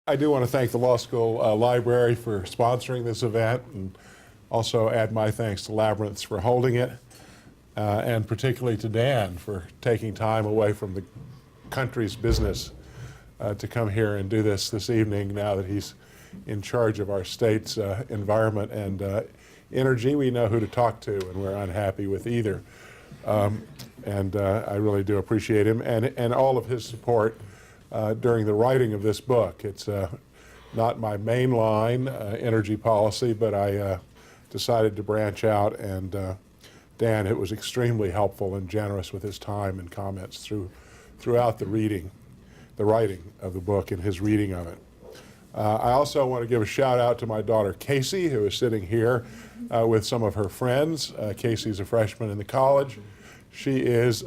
I do want to thank the Law School Library for sponsoring this event, and also add my thanks to Labyrinths for holding it, and particularly to Dan for taking time away from the country's business to come here and do this evening now that he's in charge of our state's environment and energy. We know who to talk to, and we're unhappy with either. I really do appreciate him and all of his support during the writing of this book. It's not my main line, energy policy, but I decided to branch out, and Dan, it was extremely helpful and generous with his time and comments throughout the writing of the book and his reading of it. I also want to give a shout out to my daughter Casey, who is sitting here with some of her friends. Casey's a freshman in the college. She is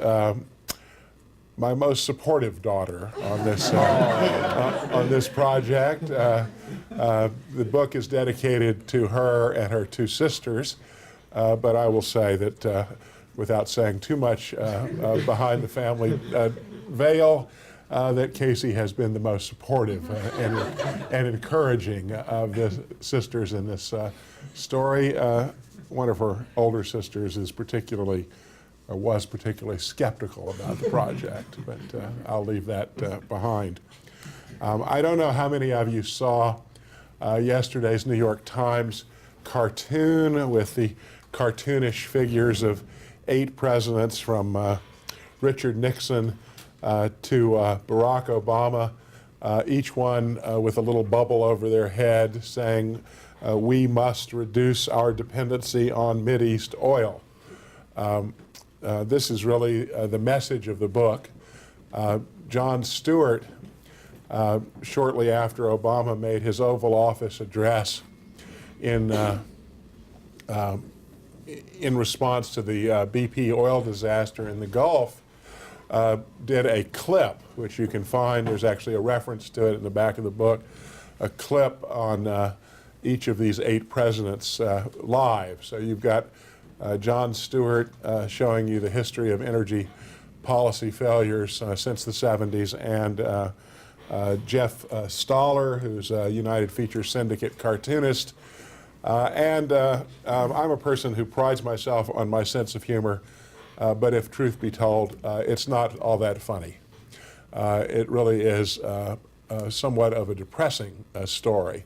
my most supportive daughter on this project. The book is dedicated to her and her two sisters, but I will say that without saying too much behind the family veil, that Casey has been the most supportive and encouraging of the sisters in this story. One of her older sisters is was particularly skeptical about the project, but I'll leave that behind. I don't know how many of you saw yesterday's New York Times cartoon with the cartoonish figures of 8 presidents from Richard Nixon to Barack Obama, each one with a little bubble over their head saying, "We must reduce our dependency on Mideast oil." This is really the message of the book. Jon Stewart, shortly after Obama made his Oval Office address in response to the BP oil disaster in the Gulf, did a clip, which you can find. There's actually a reference to it in the back of the book, a clip on each of these 8 presidents' lives. So you've got Jon Stewart showing you the history of energy policy failures since the 70s, and Jeff Stoller, who's a United Feature Syndicate cartoonist. I'm a person who prides myself on my sense of humor, but if truth be told, it's not all that funny. It really is somewhat of a depressing story.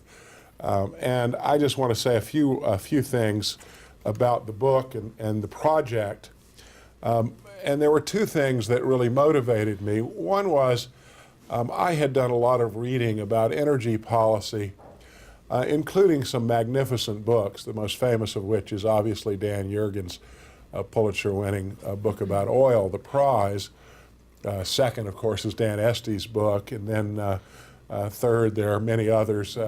And I just want to say a few things about the book and the project. And there were 2 things that really motivated me. One was I had done a lot of reading about energy policy, including some magnificent books, the most famous of which is obviously Dan Yergin's Pulitzer-winning book about oil, The Prize. Second, of course, is Dan Estes' book, and then third, there are many others.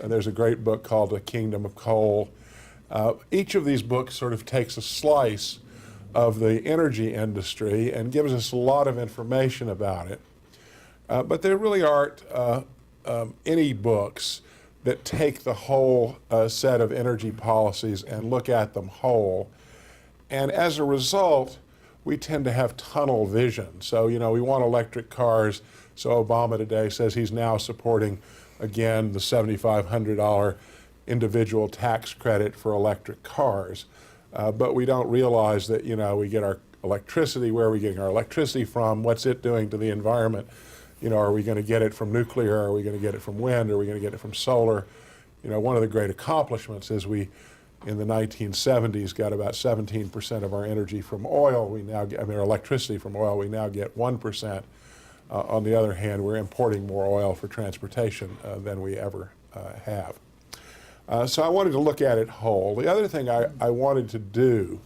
There's a great book called The Kingdom of Coal. Each of these books sort of takes a slice of the energy industry and gives us a lot of information about it. But there really aren't any books that take the whole set of energy policies and look at them whole. And as a result, we tend to have tunnel vision. So, we want electric cars. So Obama today says he's now supporting, again, the $7,500 individual tax credit for electric cars. But we don't realize that, we get our electricity, where are we getting our electricity from? What's it doing to the environment? Are we going to get it from nuclear? Are we going to get it from wind? Are we going to get it from solar? One of the great accomplishments is we, in the 1970s, got about 17% of our energy from oil. Our electricity from oil. We now get 1%. On the other hand, we're importing more oil for transportation than we ever have. So I wanted to look at it whole. The other thing I wanted to do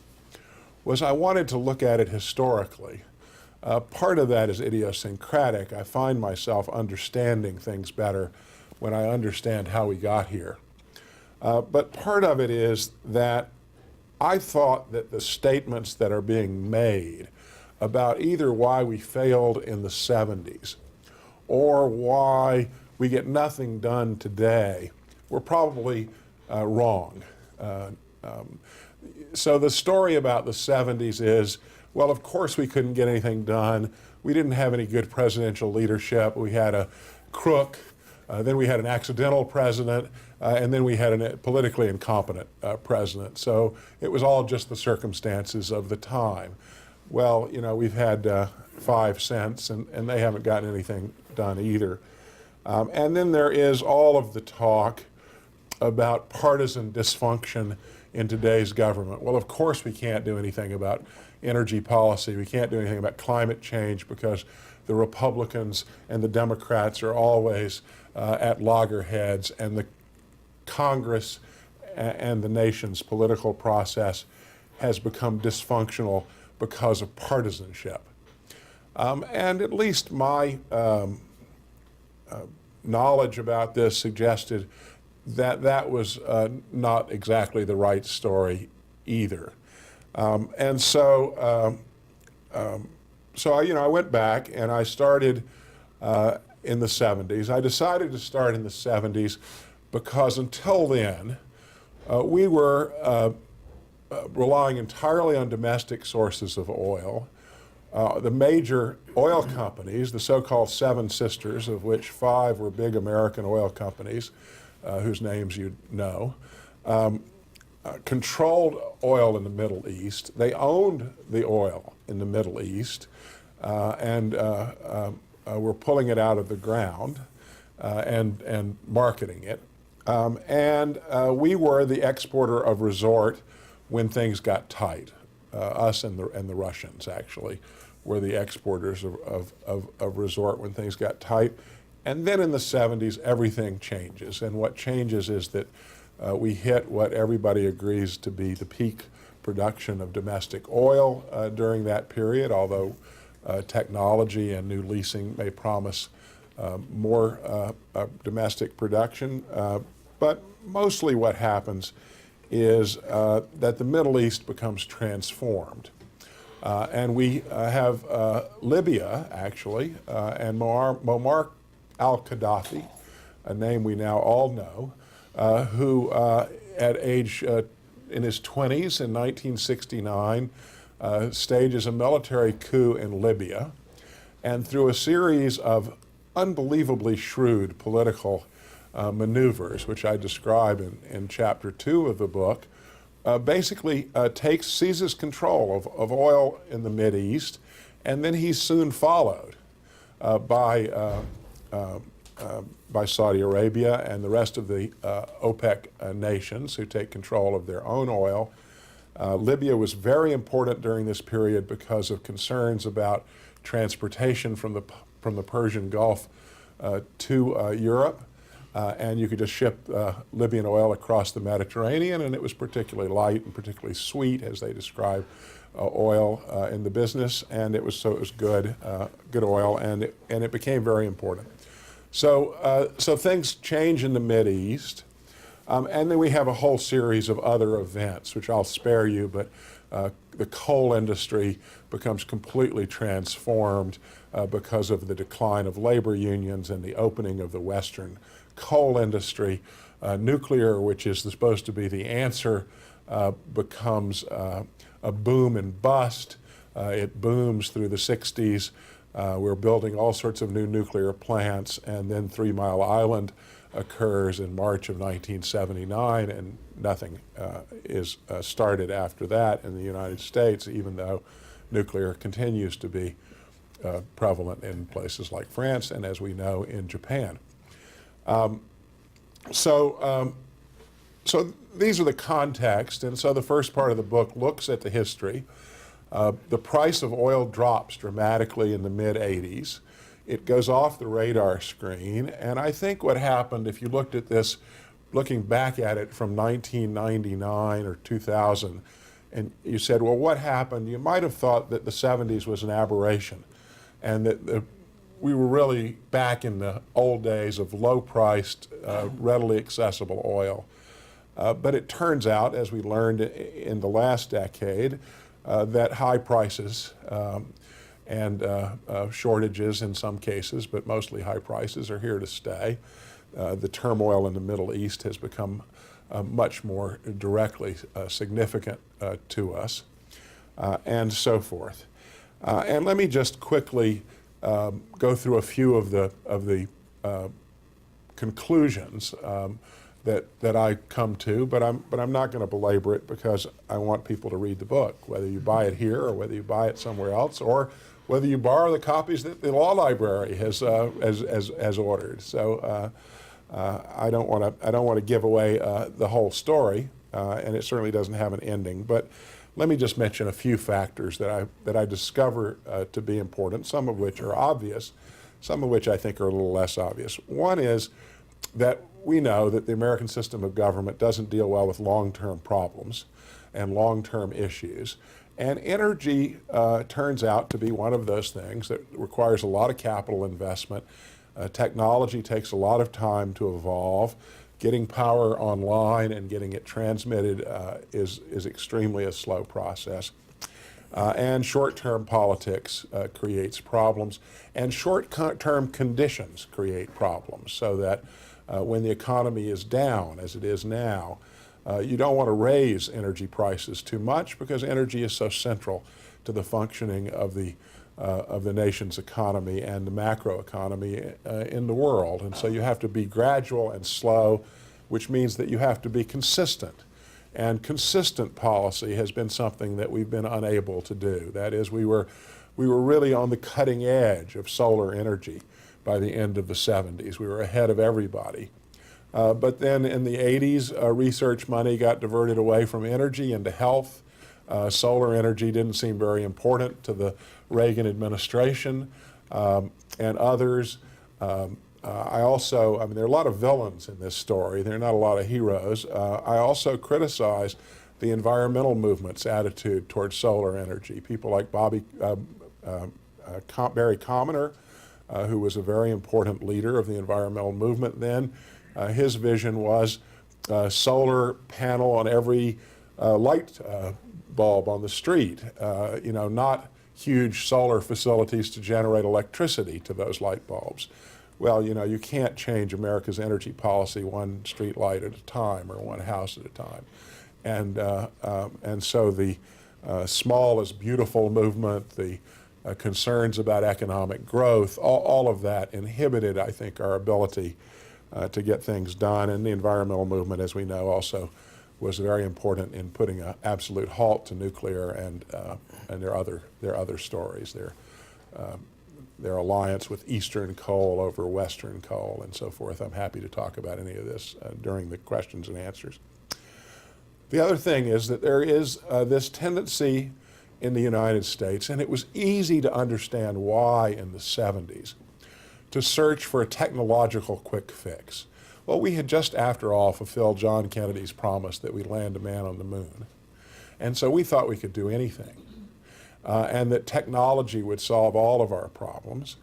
was I wanted to look at it historically. Part of that is idiosyncratic. I find myself understanding things better when I understand how we got here. But part of it is that I thought that the statements that are being made about either why we failed in the 70s or why we get nothing done today were probably wrong. So the story about the 70s is, well, of course we couldn't get anything done. We didn't have any good presidential leadership. We had a crook Then we had an accidental president, and then we had a politically incompetent president. So it was all just the circumstances of the time. Well, you know, we've had 5 since, and they haven't gotten anything done either. And then there is all of the talk about partisan dysfunction in today's government. Well, of course we can't do anything about energy policy. We can't do anything about climate change because the Republicans and the Democrats are always at loggerheads, and the Congress and the nation's political process has become dysfunctional because of partisanship. And at least my knowledge about this suggested that that was not exactly the right story either. And so, I went back and I started in the 70s. I decided to start in the 70s because until then, we were relying entirely on domestic sources of oil. The major oil companies, the so-called Seven Sisters, of which 5 were big American oil companies, whose names you know, controlled oil in the Middle East. They owned the oil in the Middle East and were pulling it out of the ground and marketing it. And we were the exporter of resort when things got tight. Us and the Russians, actually, were the exporters of resort when things got tight. And then in the 70s, everything changes. And what changes is that we hit what everybody agrees to be the peak production of domestic oil during that period, although technology and new leasing may promise more domestic production. But mostly what happens is that the Middle East becomes transformed. And we have Libya, actually, and Muammar al-Gaddafi, a name we now all know, who at age in his 20s in 1969 stages a military coup in Libya, and through a series of unbelievably shrewd political maneuvers, which I describe in chapter 2 of the book, basically seizes control of oil in the Mideast, and then he's soon followed by Saudi Arabia and the rest of the OPEC nations who take control of their own oil. Libya was very important during this period because of concerns about transportation from the Persian Gulf to Europe. And you could just ship Libyan oil across the Mediterranean, and it was particularly light and particularly sweet, as they describe oil in the business. And it was good oil, and it became very important. So things change in the Mideast, and then we have a whole series of other events, which I'll spare you. But the coal industry becomes completely transformed because of the decline of labor unions and the opening of the Western coal industry. Nuclear, which is supposed to be the answer, becomes a boom and bust. It booms through the 60s. We're building all sorts of new nuclear plants, and then 3 Mile Island occurs in March of 1979, and nothing is started after that in the United States, even though nuclear continues to be prevalent in places like France and, as we know, in Japan. So these are the context, and so the first part of the book looks at the history. The price of oil drops dramatically in the mid-'80s. It goes off the radar screen, and I think what happened, if you looked at this, looking back at it from 1999 or 2000, and you said, well, what happened? You might have thought that the 70s was an aberration, and that we were really back in the old days of low-priced, readily accessible oil. But it turns out, as we learned in the last decade, that high prices and shortages in some cases, but mostly high prices, are here to stay. The turmoil in the Middle East has become much more directly significant to us, and so forth. And let me just quickly go through a few of the conclusions that I come to, but I'm not going to belabor it because I want people to read the book, whether you buy it here or whether you buy it somewhere else, or whether you borrow the copies that the law library has ordered. So I don't want to give away the whole story, and it certainly doesn't have an ending. But let me just mention a few factors that I discover to be important, some of which are obvious, some of which I think are a little less obvious. One is that we know that the American system of government doesn't deal well with long-term problems and long-term issues. And energy turns out to be one of those things that requires a lot of capital investment. Technology takes a lot of time to evolve. Getting power online and getting it transmitted is extremely a slow process. And short-term politics creates problems, and short-term conditions create problems, so that when the economy is down, as it is now, you don't want to raise energy prices too much because energy is so central to the functioning of the nation's economy and the macroeconomy in the world. And so you have to be gradual and slow, which means that you have to be consistent. And consistent policy has been something that we've been unable to do. That is, we were really on the cutting edge of solar energy by the end of the 70s. We were ahead of everybody. But then in the 80s, research money got diverted away from energy into health. Solar energy didn't seem very important to the Reagan administration and others. I mean, there are a lot of villains in this story. There are not a lot of heroes. I also criticize the environmental movement's attitude towards solar energy. People like Barry Commoner, who was a very important leader of the environmental movement then. His vision was solar panel on every light bulb on the street, not huge solar facilities to generate electricity to those light bulbs. Well, you can't change America's energy policy one street light at a time or one house at a time. And so the small is beautiful movement, the concerns about economic growth, all of that inhibited, I think, our ability to get things done. And the environmental movement, as we know, also was very important in putting an absolute halt to nuclear and their other stories. Their alliance with Eastern coal over Western coal and so forth. I'm happy to talk about any of this during the questions and answers. The other thing is that there is this tendency in the United States, and it was easy to understand why in the 70s, to search for a technological quick fix. Well, we had just, after all, fulfilled John Kennedy's promise that we'd land a man on the moon. And so we thought we could do anything. And that technology would solve all of our problems.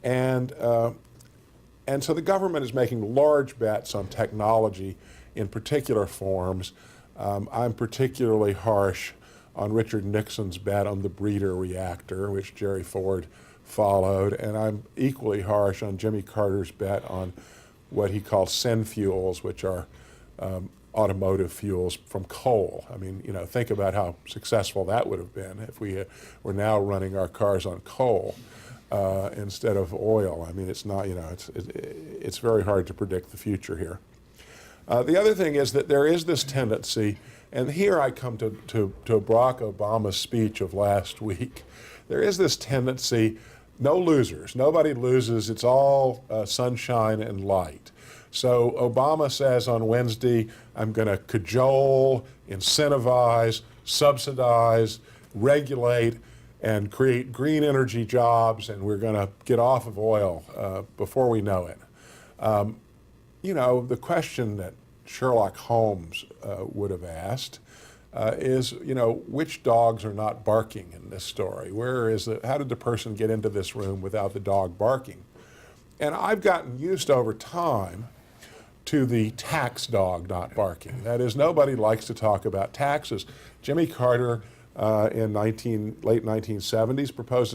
And so the government is making large bets on technology in particular forms. I'm particularly harsh on Richard Nixon's bet on the breeder reactor, which Jerry Ford followed, and I'm equally harsh on Jimmy Carter's bet on what he called synfuels, which are automotive fuels from coal. I mean, think about how successful that would have been if we were now running our cars on coal instead of oil. I mean, it's not, it's very hard to predict the future here. The other thing is that there is this tendency, and here I come to Barack Obama's speech of last week. There is this tendency, no losers, nobody loses, it's all sunshine and light. So Obama says on Wednesday, I'm going to cajole, incentivize, subsidize, regulate, and create green energy jobs, and we're going to get off of oil before we know it. The question that Sherlock Holmes would have asked is, which dogs are not barking in this story? How did the person get into this room without the dog barking? And I've gotten used over time to the tax dog not barking. That is, nobody likes to talk about taxes. Jimmy Carter in late 1970s proposed